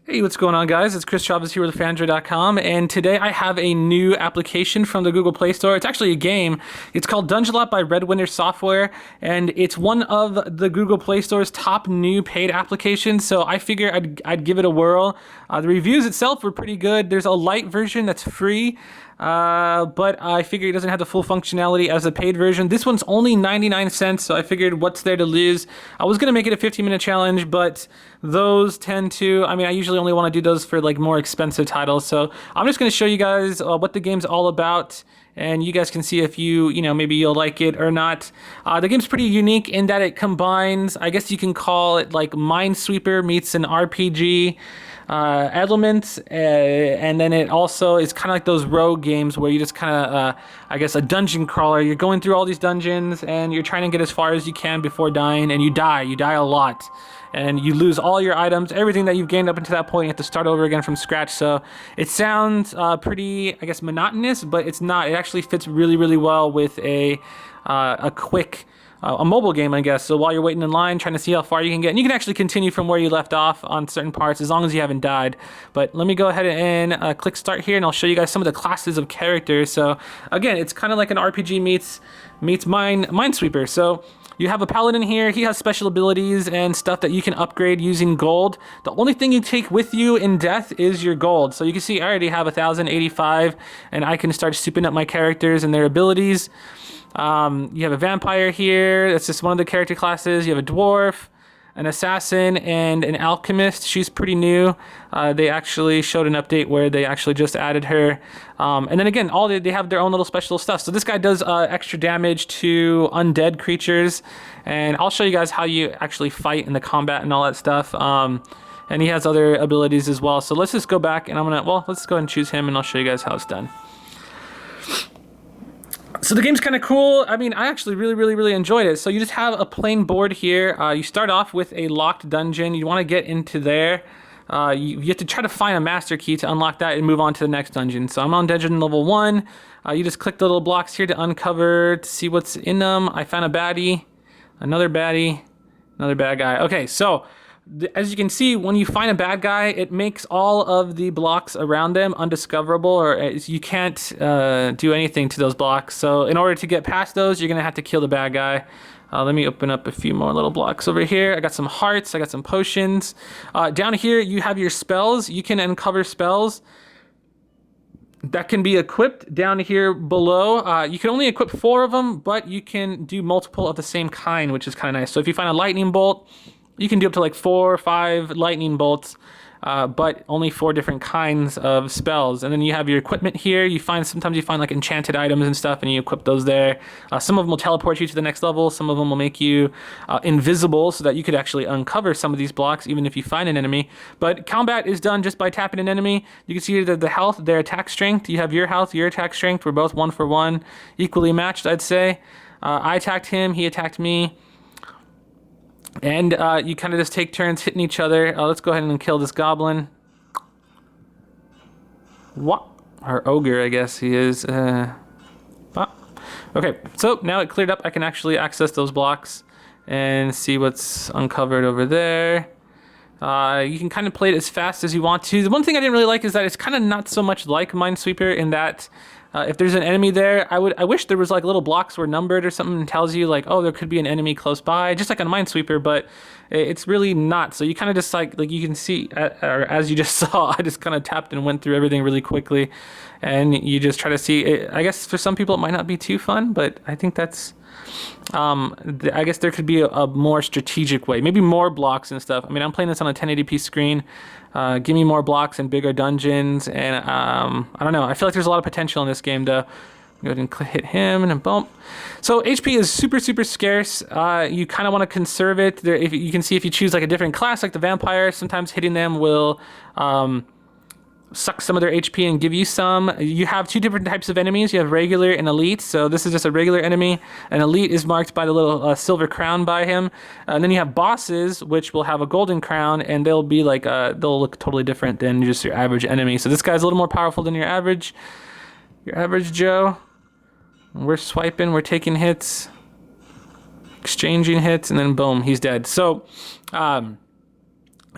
Hey, what's going on, guys? It's Chris Chavez here with Phandroid.com, and today I have a new application from the Google Play Store. It's actually a game. It's called Dungelot by Red Winter Software, and it's one of the Google Play Store's top new paid applications, so I figure I'd give it a whirl. The reviews itself were pretty good. There's a light version that's free, but I figure it doesn't have the full functionality as a paid version. This one's only 99 cents, so I figured what's there to lose. I was going to make it a 15-minute challenge, but those tend to, I usually only want to do those for like more expensive titles. So I'm just going to show you guys what the game's all about, and you guys can see if maybe you'll like it or not. The game's pretty unique in that it combines, I guess you can call it like Minesweeper meets an RPG elements, and then it also is kind of like those rogue games where you just kind of, I guess, a dungeon crawler. You're going through all these dungeons and you're trying to get as far as you can before dying, and you die a lot. And you lose all your items, everything that you've gained up until that point. You have to start over again from scratch. So it sounds pretty, I guess, monotonous, but it's not. It actually fits really, really well with a quick, a mobile game, I guess. So while you're waiting in line, trying to see how far you can get, and you can actually continue from where you left off on certain parts as long as you haven't died. But let me go ahead and click start here, and I'll show you guys some of the classes of characters. So again, it's kind of like an RPG meets Minesweeper. So you have a paladin here. He has special abilities and stuff that you can upgrade using gold. The only thing you take with you in death is your gold. So you can see I already have 1,085, and I can start souping up my characters and their abilities. You have a vampire here. That's just one of the character classes. You have a dwarf, an assassin, and an alchemist. She's pretty new. They actually showed an update where they actually just added her. And then again, they have their own little special stuff. So this guy does extra damage to undead creatures, and I'll show you guys how you actually fight in the combat and all that stuff. And he has other abilities as well. So let's just go back, and let's go ahead and choose him, and I'll show you guys how it's done. So the game's kind of cool. I actually really enjoyed it. So you just have a plain board here. You start off with a locked dungeon. You want to get into there. You have to try to find a master key to unlock that and move on to the next dungeon. So I'm on dungeon level 1. You just click the little blocks here to uncover, to see what's in them. I found a baddie, another baddie, another bad guy. Okay, so as you can see, when you find a bad guy, it makes all of the blocks around them undiscoverable, or you can't do anything to those blocks. So in order to get past those, you're going to have to kill the bad guy. Let me open up a few more little blocks over here. I got some hearts. I got some potions. Down here, you have your spells. You can uncover spells that can be equipped down here below. You can only equip 4 of them, but you can do multiple of the same kind, which is kind of nice. So if you find a lightning bolt, you can do up to like 4 or 5 lightning bolts, but only 4 different kinds of spells. And then you have your equipment here. Sometimes you find like enchanted items and stuff, and you equip those there. Some of them will teleport you to the next level. Some of them will make you invisible, so that you could actually uncover some of these blocks even if you find an enemy. But combat is done just by tapping an enemy. You can see the health, their attack strength. You have your health, your attack strength. We're both 1 for 1, equally matched, I'd say. I attacked him, he attacked me. And you kind of just take turns hitting each other. Let's go ahead and kill this goblin. What? Or ogre, I guess he is. Okay, so now it cleared up. I can actually access those blocks and see what's uncovered over there. You can kind of play it as fast as you want to. The one thing I didn't really like is that it's kind of not so much like Minesweeper in that if there's an enemy there, I wish there was like little blocks were numbered or something and tells you like, oh, there could be an enemy close by, just like on Minesweeper, but it's really not. So you kind of just like you can see, or as you just saw, I just kind of tapped and went through everything really quickly, and you just try to see it. I guess for some people it might not be too fun, but I think that's I guess there could be a more strategic way, maybe more blocks and stuff. I'm playing this on a 1080p screen. Give me more blocks and bigger dungeons, and I don't know. I feel like there's a lot of potential in this game, though. Go ahead and hit him, and then boom. So HP is super scarce. You kind of want to conserve it. If you can see, if you choose like a different class, like the vampire, sometimes hitting them will suck some of their HP and give you some. You have 2 different types of enemies. You have regular and elite. So this is just a regular enemy. An elite is marked by the little silver crown by him. And then you have bosses, which will have a golden crown, and they'll be like they'll look totally different than just your average enemy. So this guy's a little more powerful than your average Joe. We're swiping, we're taking hits, exchanging hits, and then boom, he's dead. So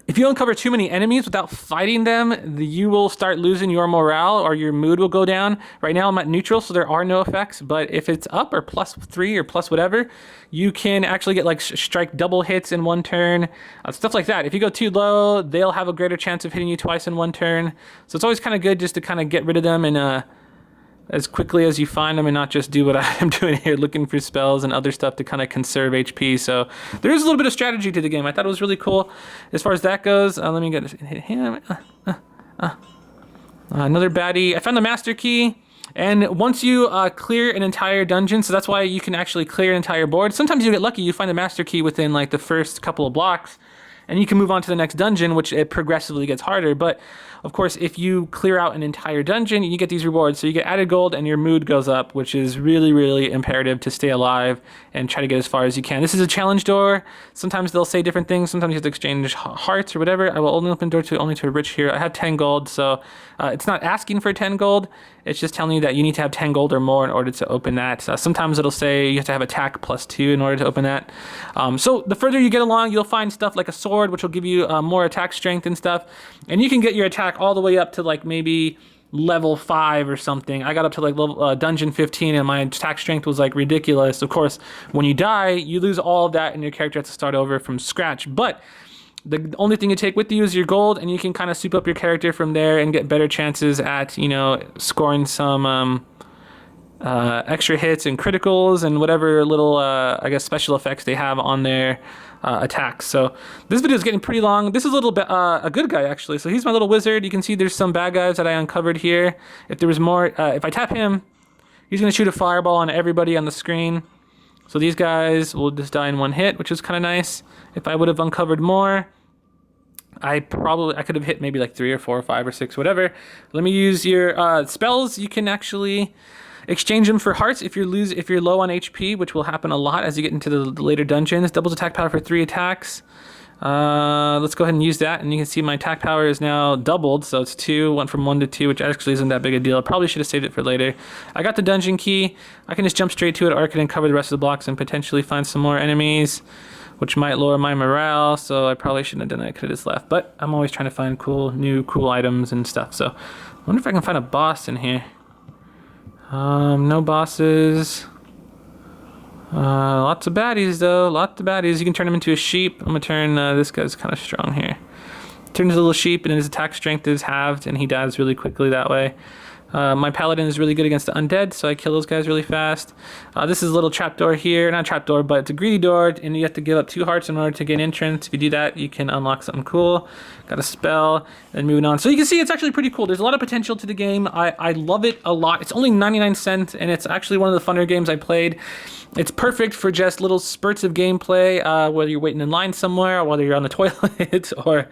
If you uncover too many enemies without fighting them, you will start losing your morale or your mood will go down. Right now I'm at neutral, so there are no effects, but if it's up or +3 or plus whatever, you can actually get like strike double hits in one turn, stuff like that. If you go too low, they'll have a greater chance of hitting you twice in one turn. So it's always kind of good just to kind of get rid of them and as quickly as you find them and not just do what I'm doing here, looking for spells and other stuff to kind of conserve HP. So there is a little bit of strategy to the game. I thought it was really cool as far as that goes. Let me hit him. Another baddie. I found the master key. And once you clear an entire dungeon, so that's why you can actually clear an entire board. Sometimes you get lucky, you find the master key within like the first couple of blocks, and you can move on to the next dungeon, which it progressively gets harder. But of course, if you clear out an entire dungeon, you get these rewards. So you get added gold and your mood goes up, which is really, really imperative to stay alive and try to get as far as you can. This is a challenge door. Sometimes they'll say different things. Sometimes you have to exchange hearts or whatever. I will only open door only to a rich here. I have 10 gold, so it's not asking for 10 gold. It's just telling you that you need to have 10 gold or more in order to open that. Sometimes it'll say you have to have attack +2 in order to open that. So the further you get along, you'll find stuff like a sword, which will give you more attack strength and stuff. And you can get your attack all the way up to like maybe level 5 or something. I got up to like level dungeon 15 and my attack strength was like ridiculous. Of course, when you die, you lose all of that and your character has to start over from scratch. But the only thing you take with you is your gold, and you can kind of soup up your character from there and get better chances at, you know, scoring some extra hits and criticals and whatever little, I guess, special effects they have on their attacks. So this video is getting pretty long. This is a little bit a good guy, actually. So he's my little wizard. You can see there's some bad guys that I uncovered here. If there was more, if I tap him, he's going to shoot a fireball on everybody on the screen. So these guys will just die in one hit, which is kind of nice. If I would have uncovered more, I could have hit maybe like 3 or 4 or 5 or 6, whatever. Let me use your spells. You can actually exchange them for hearts if you're low on HP, which will happen a lot as you get into the later dungeons. Doubles attack power for 3 attacks. Let's go ahead and use that, and you can see my attack power is now doubled, so it's 2, went from 1 to 2, which actually isn't that big a deal. I probably should have saved it for later. I got the dungeon key. I can just jump straight to it, or I can cover the rest of the blocks and potentially find some more enemies, which might lower my morale, so I probably shouldn't have done that. I could have just left, but I'm always trying to find new cool items and stuff, so I wonder if I can find a boss in here. No bosses. Lots of baddies though, lots of baddies. You can turn him into a sheep. I'm gonna turn, this guy's kind of strong here. Turn into a little sheep and his attack strength is halved and he dies really quickly that way. My paladin is really good against the undead, so I kill those guys really fast. This is a little trapdoor here, not trapdoor, but it's a greedy door, and you have to give up 2 hearts in order to gain entrance. If you do that, you can unlock something cool. Got a spell, and moving on. So you can see it's actually pretty cool. There's a lot of potential to the game. I love it a lot. It's only 99 cents, and it's actually one of the funner games I played. It's perfect for just little spurts of gameplay, whether you're waiting in line somewhere, or whether you're on the toilet, or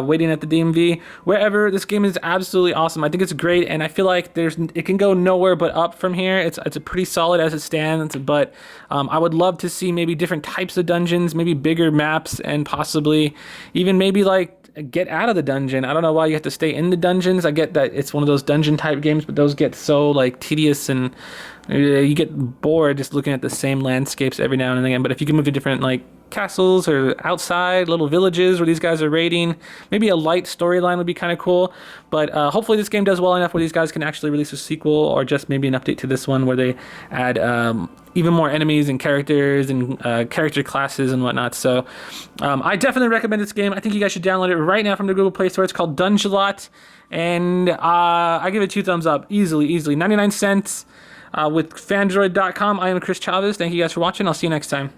waiting at the DMV. Wherever, this game is absolutely awesome. I think it's great, and I feel like it can go nowhere but up from here. It's a pretty solid as it stands, but I would love to see maybe different types of dungeons, maybe bigger maps, and possibly even maybe like get out of the dungeon. I don't know why you have to stay in the dungeons. I get that it's one of those dungeon type games, but those get so like tedious and you get bored just looking at the same landscapes every now and again. But if you can move to different like castles or outside little villages where these guys are raiding, maybe a light storyline would be kind of cool. But hopefully this game does well enough where these guys can actually release a sequel, or just maybe an update to this one where they add even more enemies and characters and character classes and whatnot. So I definitely recommend this game. I think you guys should download it right now from the Google Play Store. It's called Dungelot, and I give it 2 thumbs up. Easily 99 cents with Phandroid.com. I am Chris Chavez. Thank you guys for watching. I'll see you next time.